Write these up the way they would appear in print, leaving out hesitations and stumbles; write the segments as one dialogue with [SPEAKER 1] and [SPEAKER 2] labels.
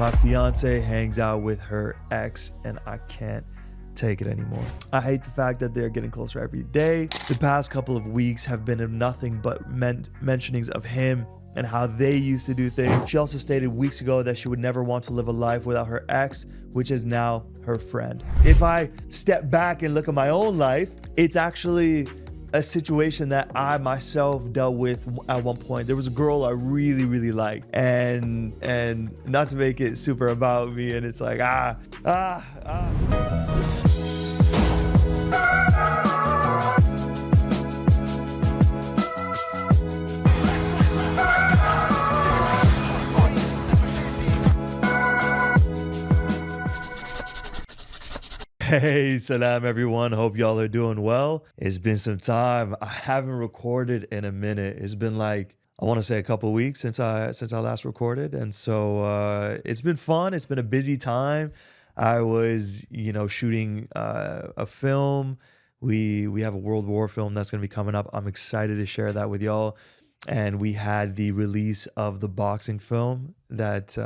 [SPEAKER 1] My fiance hangs out with her ex and I can't take it anymore. I hate the fact that they're getting closer every day. The past couple of weeks have been of nothing but mentionings of him and how they used to do things. She also stated weeks ago that she would never want to live a life without her ex, which is now her friend. If I step back and look at my own life, it's actually a situation that I myself dealt with at one point. There was a girl I really liked, and not to make it super about me, and it's like Hey, salam everyone. Hope y'all are doing well. It's been some time. I haven't recorded in a minute. It's been like, I want to say a couple weeks since I last recorded. And so it's been fun. It's been a busy time. I was, shooting a film. We have a World War film that's going to be coming up. I'm excited to share that with y'all. And we had the release of the boxing film that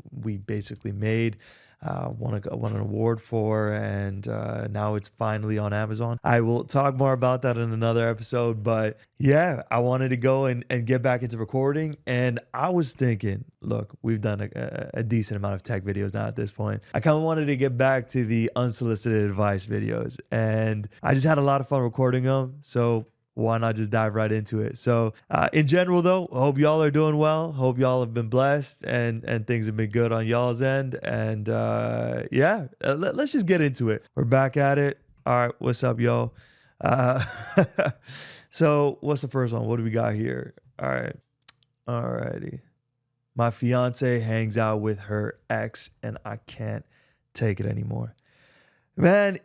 [SPEAKER 1] we basically made. Won an award for, and now it's finally on Amazon. I will talk more about that in another episode, but yeah, I wanted to go and get back into recording, and I was thinking, look, we've done a decent amount of tech videos now at this point. I kind of wanted to get back to the unsolicited advice videos, and I just had a lot of fun recording them, so why not just dive right into it? So in general, though, I hope y'all are doing well. Hope y'all have been blessed and things have been good on y'all's end. And let's just get into it. We're back at it. All right, what's up, y'all? So what's the first one? What do we got here? All right. All righty. My fiance hangs out with her ex and I can't take it anymore. Man,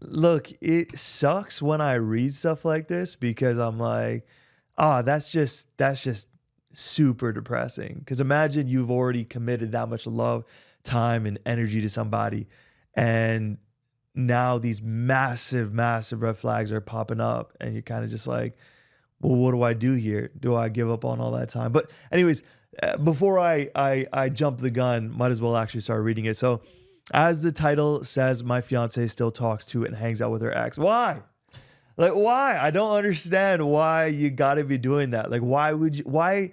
[SPEAKER 1] look, it sucks when I read stuff like this because I'm like, that's just super depressing. Because imagine you've already committed that much love, time, and energy to somebody, and now these massive red flags are popping up, and you're kind of just like, well, what do I do here? Do I give up on all that time? But anyways, before I jump the gun, might as well actually start reading it. So, as the title says, my fiance still talks to and hangs out with her ex. Why? Like, why? I don't understand why you gotta be doing that. Like, I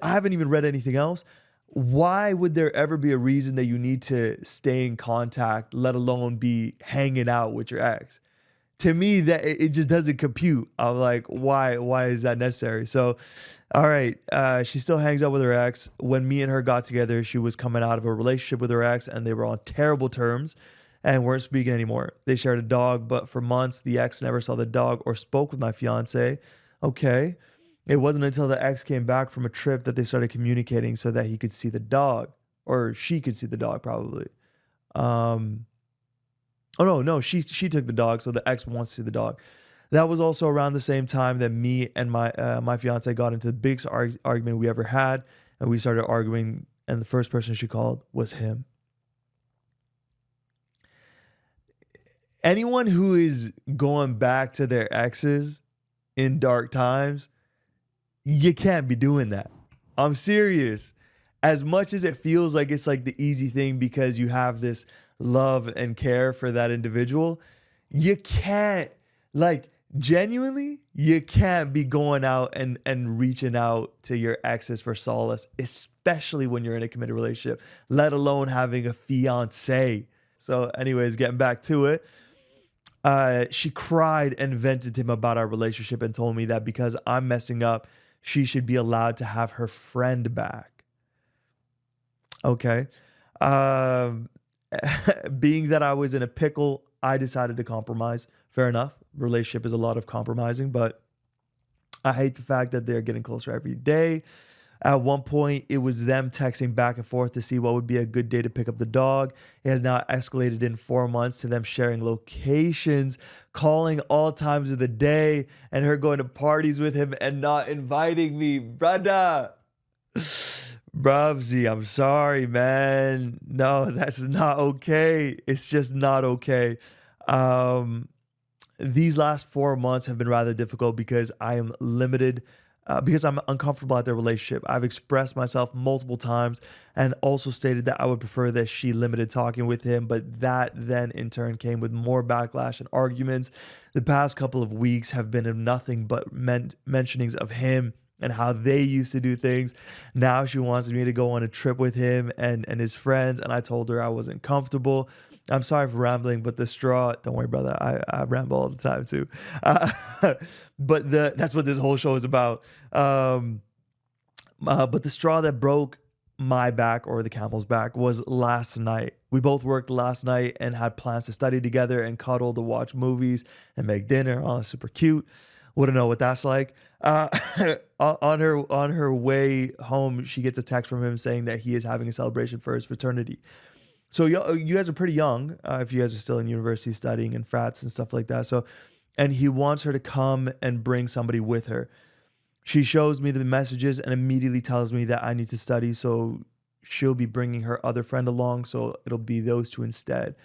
[SPEAKER 1] haven't even read anything else. Why would there ever be a reason that you need to stay in contact, let alone be hanging out with your ex? To me, that it just doesn't compute. I'm like, why is that necessary? So, all right, she still hangs out with her ex. When me and her got together, she was coming out of a relationship with her ex, and they were on terrible terms and weren't speaking anymore. They shared a dog, but for months, the ex never saw the dog or spoke with my fiance. Okay. It wasn't until the ex came back from a trip that they started communicating so that he could see the dog, or she could see the dog probably. Oh, no, she took the dog, so the ex wants to see the dog. That was also around the same time that me and my fiance got into the biggest argument we ever had, and we started arguing, and the first person she called was him. Anyone who is going back to their exes in dark times, you can't be doing that. I'm serious. As much as it feels like it's like the easy thing because you have this love and care for that individual, you can't, like, genuinely, you can't be going out and reaching out to your exes for solace, especially when you're in a committed relationship, let alone having a fiancé. So anyways, getting back to it, she cried and vented to him about our relationship and told me that because I'm messing up, she should be allowed to have her friend back. Okay. Being that I was in a pickle, I decided to compromise. Fair enough. Relationship is a lot of compromising, but I hate the fact that they're getting closer every day. At one point, it was them texting back and forth to see what would be a good day to pick up the dog. It has now escalated in 4 months to them sharing locations, calling all times of the day, and her going to parties with him and not inviting me. Brother. Bruvsy, I'm sorry, man. No, that's not okay. It's just not okay. These last 4 months have been rather difficult because I am limited because I'm uncomfortable at their relationship. I've expressed myself multiple times and also stated that I would prefer that she limited talking with him, but that then in turn came with more backlash and arguments. The past couple of weeks have been of nothing but mentionings of him and how they used to do things. Now she wants me to go on a trip with him and his friends, and I told her I wasn't comfortable. I'm sorry for rambling, but the straw, don't worry, brother. I ramble all the time too. Uh, but that's what this whole show is about. But the straw that broke my back, or the camel's back, was last night. We both worked last night and had plans to study together and cuddle to watch movies and make dinner. Oh, super cute. Wouldn't know what that's like. On her way home, she gets a text from him saying that he is having a celebration for his fraternity. So you guys are pretty young, if you guys are still in university studying and frats and stuff like that. So, and he wants her to come and bring somebody with her. She shows me the messages and immediately tells me that I need to study. So she'll be bringing her other friend along. So it'll be those two instead.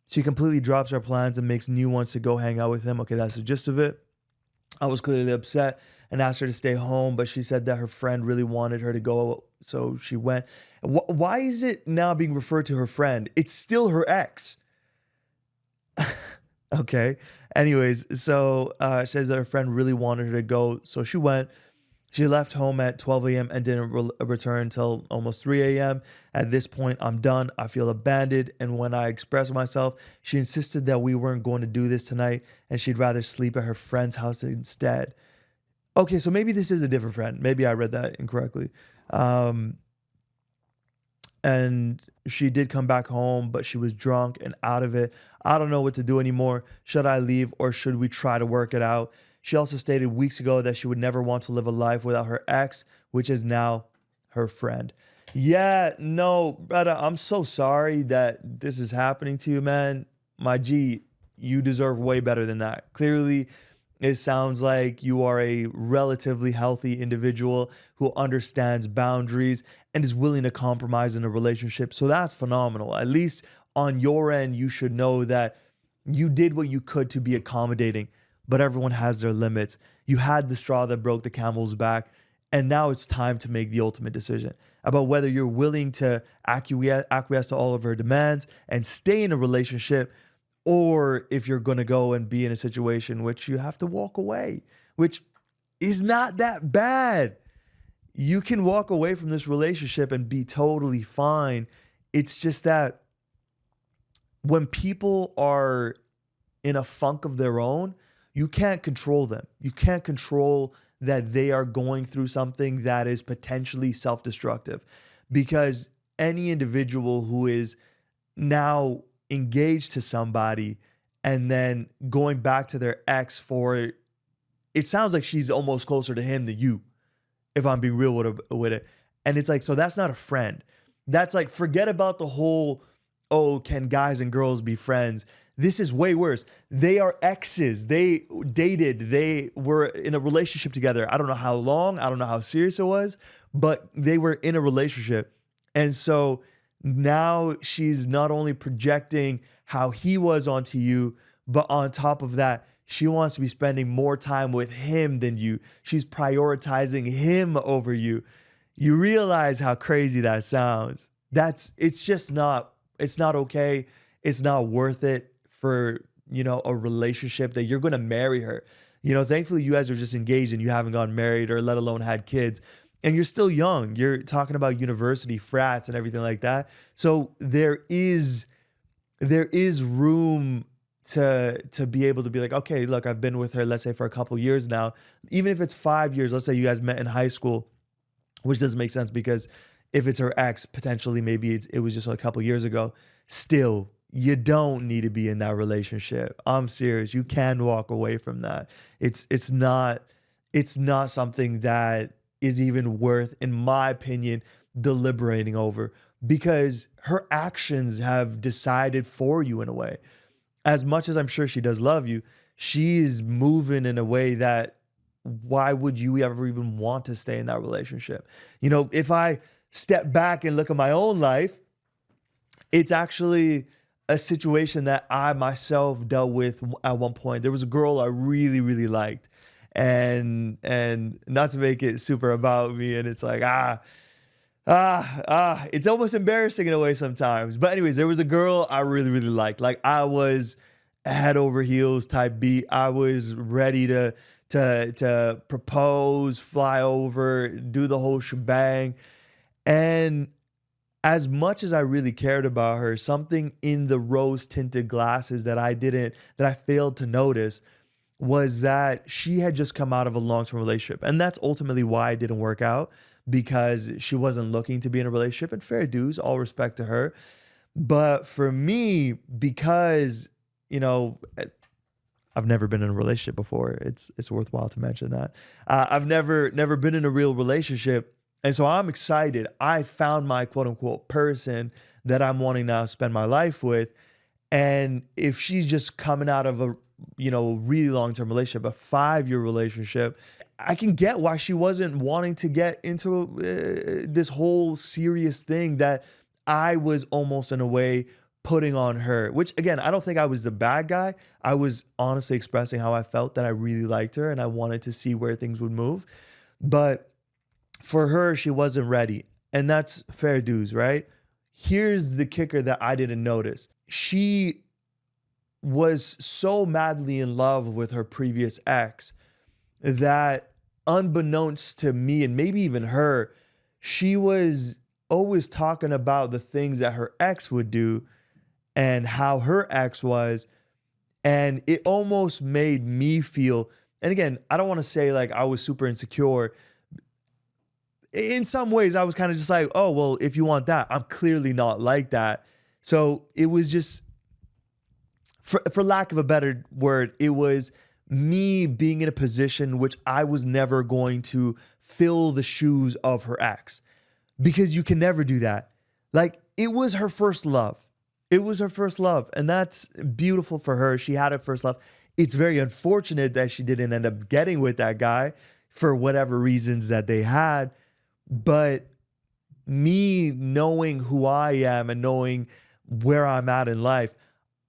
[SPEAKER 1] She completely drops our plans and makes new ones to go hang out with him. Okay, that's the gist of it. I was clearly upset and asked her to stay home, but she said that her friend really wanted her to go, so she went. Why is it now being referred to her friend? It's still her ex. Okay. Anyways, so she says that her friend really wanted her to go, so she went. She left home at 12 a.m. and didn't return until almost 3 a.m. At this point, I'm done. I feel abandoned. And when I expressed myself, she insisted that we weren't going to do this tonight and she'd rather sleep at her friend's house instead. Okay, so maybe this is a different friend. Maybe I read that incorrectly. And she did come back home, but she was drunk and out of it. I don't know what to do anymore. Should I leave or should we try to work it out? She also stated weeks ago that she would never want to live a life without her ex, which is now her friend. Yeah, no, brother, I'm so sorry that this is happening to you, man. My G, you deserve way better than that. Clearly, it sounds like you are a relatively healthy individual who understands boundaries and is willing to compromise in a relationship. So that's phenomenal. At least on your end, you should know that you did what you could to be accommodating. But everyone has their limits. You had the straw that broke the camel's back, and now it's time to make the ultimate decision about whether you're willing to acquiesce to all of her demands and stay in a relationship, or if you're going to go and be in a situation which you have to walk away, which is not that bad. You can walk away from this relationship and be totally fine. It's just that when people are in a funk of their own, you can't control them. You can't control that they are going through something that is potentially self-destructive, because any individual who is now engaged to somebody and then going back to their ex for it sounds like she's almost closer to him than you, if I'm being real with it. And it's like, so that's not a friend. That's like, forget about the whole, oh, can guys and girls be friends? This is way worse. They are exes. They dated. They were in a relationship together. I don't know how long. I don't know how serious it was, but they were in a relationship. And so now she's not only projecting how he was onto you, but on top of that, she wants to be spending more time with him than you. She's prioritizing him over you. You realize how crazy that sounds. It's not okay. It's not worth it for, a relationship that you're going to marry her. Thankfully you guys are just engaged and you haven't gotten married or let alone had kids. And you're still young. You're talking about university frats and everything like that. So there is room to be able to be like, okay, look, I've been with her, let's say for a couple years now. Even if it's 5 years, let's say you guys met in high school, which doesn't make sense because if it's her ex, potentially maybe it was just a couple years ago. Still, you don't need to be in that relationship. I'm serious. You can walk away from that. It's not something that is even worth, in my opinion, deliberating over, because her actions have decided for you in a way. As much as I'm sure she does love you, she's moving in a way that why would you ever even want to stay in that relationship? If I step back and look at my own life, it's actually a situation that I myself dealt with at one point. There was a girl I really, really liked. and not to make it super about me, and it's like it's almost embarrassing in a way sometimes. But anyways, there was a girl I really, really liked. Like I was head over heels type beat. I was ready to propose, fly over, do the whole shebang. And as much as I really cared about her, something in the rose tinted glasses that I failed to notice was that she had just come out of a long-term relationship. And that's ultimately why it didn't work out, because she wasn't looking to be in a relationship, and fair dues, all respect to her. But for me, because, you know, I've never been in a relationship before. It's worthwhile to mention that. I've never been in a real relationship. And so I'm excited. I found my quote unquote person that I'm wanting now to spend my life with. And if she's just coming out of a, you know, really long-term relationship, a 5-year relationship, I can get why she wasn't wanting to get into this whole serious thing that I was almost in a way putting on her, which again, I don't think I was the bad guy. I was honestly expressing how I felt, that I really liked her and I wanted to see where things would move. But for her, she wasn't ready. And that's fair dues, right? Here's the kicker that I didn't notice. She was so madly in love with her previous ex that, unbeknownst to me and maybe even her, she was always talking about the things that her ex would do and how her ex was. And it almost made me feel, and again, I don't want to say like I was super insecure. In some ways, I was kind of just like, oh, well, if you want that, I'm clearly not like that. So it was just, for lack of a better word, it was me being in a position which I was never going to fill the shoes of her ex, because you can never do that. Like, it was her first love. It was her first love. And that's beautiful for her. She had her first love. It's very unfortunate that she didn't end up getting with that guy for whatever reasons that they had. But me knowing who I am and knowing where I'm at in life,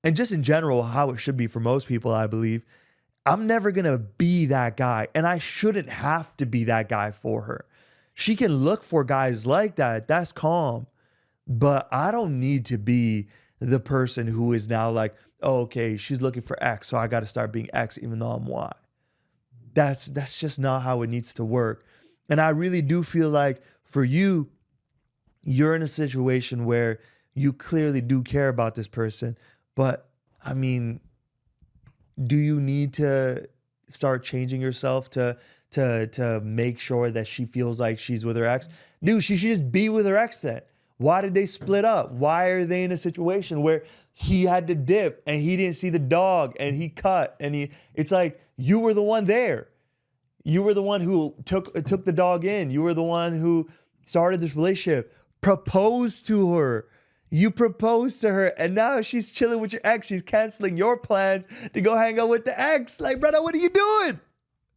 [SPEAKER 1] and just in general, how it should be for most people, I believe, I'm never going to be that guy. And I shouldn't have to be that guy for her. She can look for guys like that. That's calm. But I don't need to be the person who is now like, oh, okay, she's looking for X, so I got to start being X even though I'm Y. That's just not how it needs to work. And I really do feel like for you, you're in a situation where you clearly do care about this person. But I mean, do you need to start changing yourself to make sure that she feels like she's with her ex? Dude, she should just be with her ex then. Why did they split up? Why are they in a situation where he had to dip and he didn't see the dog and he cut and it's like, you were the one there. You were the one who took the dog in. You were the one who started this relationship. Proposed to her. You proposed to her, and now she's chilling with your ex. She's canceling your plans to go hang out with the ex. Like, brother, what are you doing?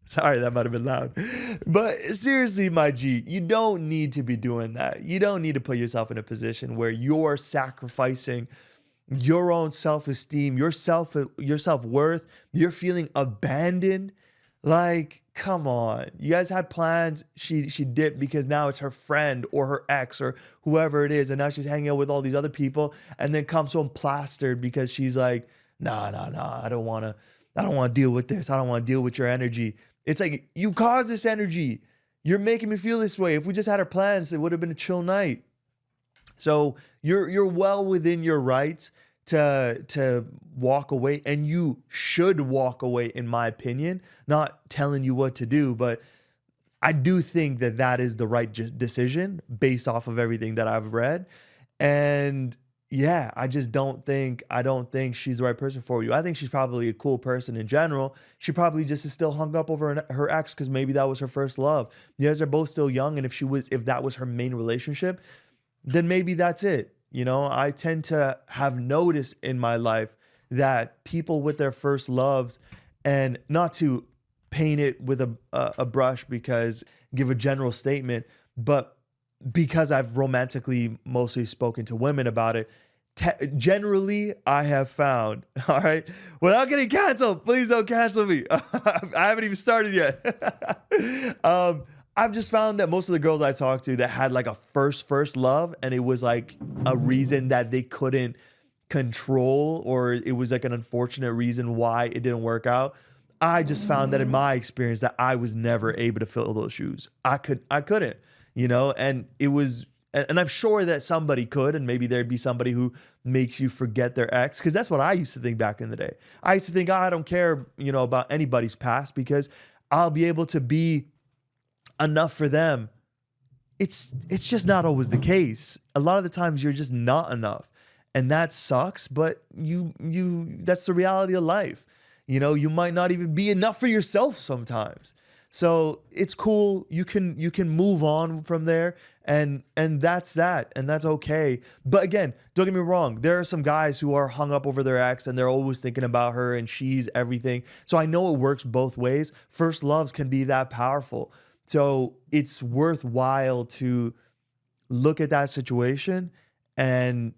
[SPEAKER 1] Sorry, that might have been loud. But seriously, my G, you don't need to be doing that. You don't need to put yourself in a position where you're sacrificing your own self-esteem, your self-worth. You're feeling abandoned. Like, come on. You guys had plans. She dipped because now it's her friend or her ex or whoever it is. And now she's hanging out with all these other people and then comes home plastered because she's like, nah. I don't want to deal with this. I don't want to deal with your energy. It's like, you caused this energy. You're making me feel this way. If we just had our plans, it would have been a chill night. So you're well within your rights to walk away, and you should walk away, in my opinion. Not telling you what to do, but I do think that is the right decision based off of everything that I've read. And yeah, I don't think she's the right person for you. I think she's probably a cool person in general. She probably just is still hung up over her ex because maybe that was her first love. You guys are both still young, and if that was her main relationship, then maybe that's it. You know, I tend to have noticed in my life that people with their first loves, and not to paint it with a brush because give a general statement, but because I've romantically mostly spoken to women about it, generally I have found, all right, without getting canceled, please don't cancel me. I haven't even started yet. I've just found that most of the girls I talked to that had like a first love, and it was like a reason that they couldn't control, or it was like an unfortunate reason why it didn't work out. I just found that in my experience that I was never able to fill those shoes. I couldn't, and it was, and I'm sure that somebody could, and maybe there'd be somebody who makes you forget their ex, because that's what I used to think back in the day. I used to think, oh, I don't care, about anybody's past because I'll be able to be enough for them. It's just not always the case. A lot of the times you're just not enough, and that sucks. But you that's the reality of life. You might not even be enough for yourself sometimes. So it's cool. You can move on from there, and that's that, and that's okay. But again, don't get me wrong. There are some guys who are hung up over their ex, and they're always thinking about her, and she's everything. So I know it works both ways. First loves can be that powerful. So it's worthwhile to look at that situation and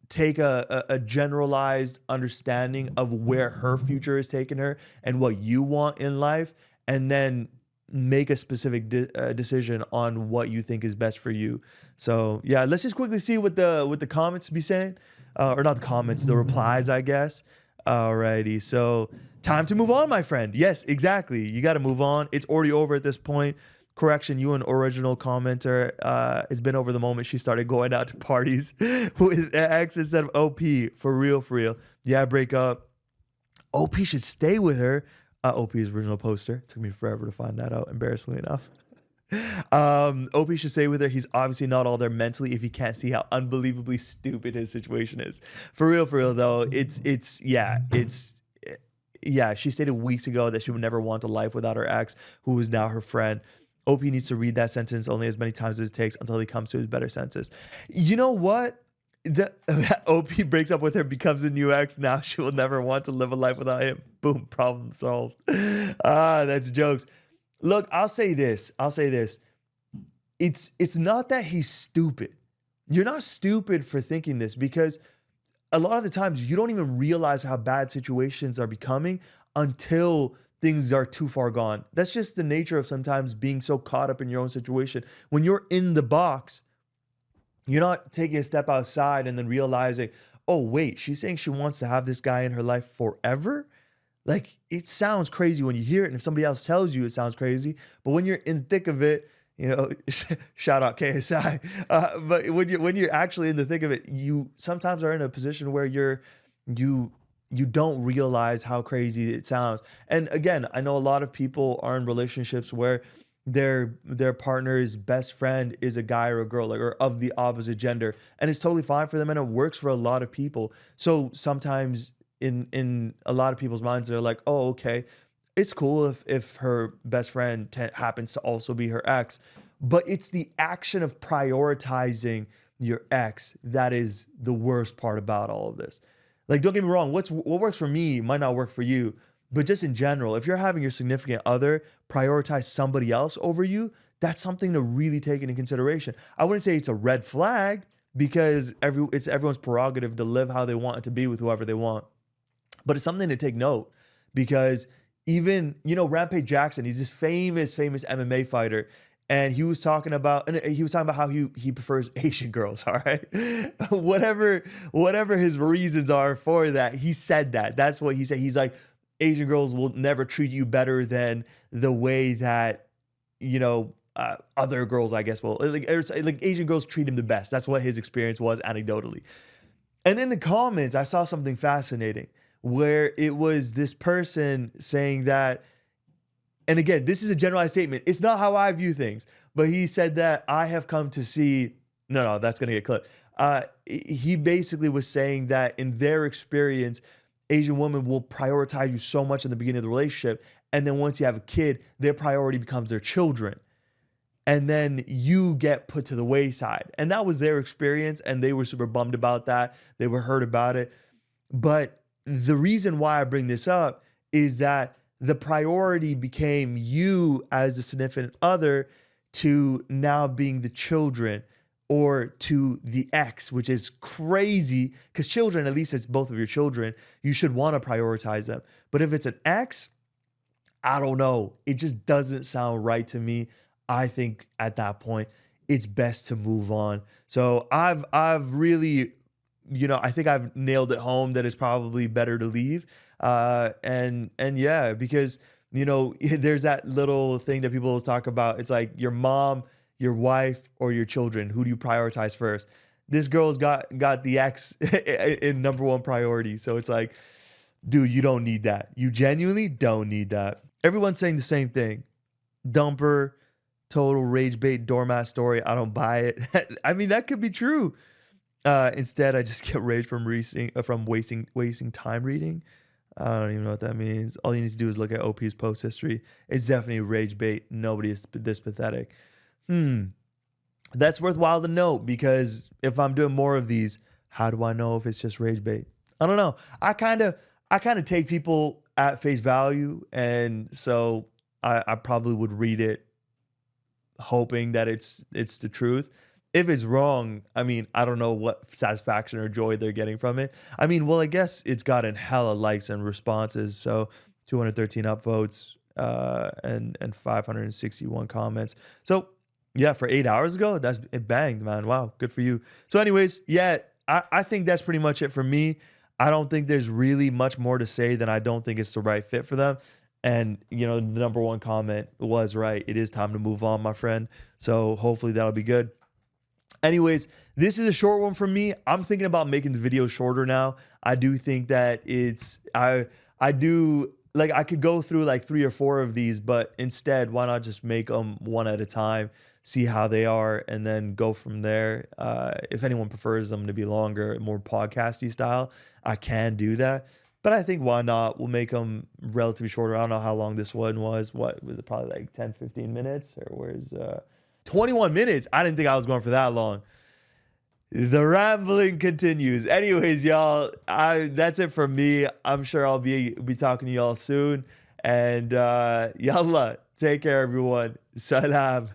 [SPEAKER 1] take a generalized understanding of where her future is taking her and what you want in life, and then make a specific decision on what you think is best for you. So yeah, let's just quickly see what the comments be saying, or not the comments, the replies, I guess. Alrighty, so time to move on, my friend. Yes, exactly. You got to move on. It's already over at this point. Correction, you an original commenter. It's been over the moment she started going out to parties with ex instead of OP. For real. Yeah, break up. OP should stay with her. OP's original poster. Took me forever to find that out, embarrassingly enough. OP should stay with her. He's obviously not all there mentally if he can't see how unbelievably stupid his situation is. For real though, yeah, she stated weeks ago that she would never want a life without her ex, who is now her friend. OP needs to read that sentence only as many times as it takes until he comes to his better senses. You know what? The OP breaks up with her, becomes a new ex. Now she will never want to live a life without him. Boom, problem solved. That's jokes. Look, I'll say this. It's not that he's stupid. You're not stupid for thinking this, because a lot of the times you don't even realize how bad situations are becoming until things are too far gone. That's just the nature of sometimes being so caught up in your own situation. When you're in the box, you're not taking a step outside and then realizing, oh, wait, she's saying she wants to have this guy in her life forever? Like, it sounds crazy when you hear it, and if somebody else tells you it sounds crazy, but when you're in the thick of it, shout out KSI. But when you're actually in the thick of it, you sometimes are in a position where you don't realize how crazy it sounds. And again, I know a lot of people are in relationships where their partner's best friend is a guy or a girl, or of the opposite gender, and it's totally fine for them, and it works for a lot of people. So sometimes in a lot of people's minds, they're like, oh, okay, it's cool if her best friend happens to also be her ex. But it's the action of prioritizing your ex that is the worst part about all of this. Like, don't get me wrong, what works for me might not work for you. But just in general, if you're having your significant other prioritize somebody else over you, that's something to really take into consideration. I wouldn't say it's a red flag, because it's everyone's prerogative to live how they want it to be with whoever they want. But it's something to take note, because even, Rampage Jackson, he's this famous MMA fighter. And he was talking about how he prefers Asian girls. All right, whatever his reasons are for that, he said that. That's what he said. He's like, Asian girls will never treat you better than the way that other girls, I guess, will. Like Asian girls treat him the best. That's what his experience was anecdotally. And in the comments, I saw something fascinating where it was this person saying that. And again, this is a generalized statement. It's not how I view things. But he said that I have come to see... No, that's going to get clipped. He basically was saying that in their experience, Asian women will prioritize you so much in the beginning of the relationship. And then once you have a kid, their priority becomes their children. And then you get put to the wayside. And that was their experience. And they were super bummed about that. They were hurt about it. But the reason why I bring this up is that the priority became you as the significant other to now being the children, or to the ex, which is crazy because children, at least it's both of your children, you should want to prioritize them. But if it's an ex, I don't know. It just doesn't sound right to me. I think at that point, it's best to move on. So I've really, I think I've nailed it home that it's probably better to leave. And yeah, because there's that little thing that people always talk about. It's like your mom, your wife, or your children. Who do you prioritize first? This girl's got the ex in number one priority. So it's like, dude, you don't need that. You genuinely don't need that. Everyone's saying the same thing. Dumper, total rage bait, doormat story. I don't buy it. I mean, that could be true. Instead, I just get rage from wasting time reading. I don't even know what that means. All you need to do is look at OP's post history. It's definitely rage bait. Nobody is this pathetic. That's worthwhile to note, because if I'm doing more of these, how do I know if it's just rage bait? I don't know. I kind of take people at face value, and so I probably would read it hoping that it's the truth. If it's wrong, I mean, I don't know what satisfaction or joy they're getting from it. I mean, well, I guess it's gotten hella likes and responses. So 213 upvotes and 561 comments. So yeah, for 8 hours ago, it banged, man. Wow, good for you. So anyways, yeah, I think that's pretty much it for me. I don't think there's really much more to say than I don't think it's the right fit for them. And, the number one comment was right. It is time to move on, my friend. So hopefully that'll be good. Anyways, this is a short one for me. I'm thinking about making the video shorter now. I do think that I do, like, I could go through like 3 or 4 of these, but instead, why not just make them one at a time, see how they are, and then go from there. If anyone prefers them to be longer, more podcasty style, I can do that. But I think why not? We'll make them relatively shorter. I don't know how long this one was. What was it? Probably like 10, 15 minutes, or where's 21 minutes. I didn't think I was going for that long. The rambling continues. Anyways, y'all, that's it for me. I'm sure I'll be talking to y'all soon. And yalla, take care, everyone. Salam.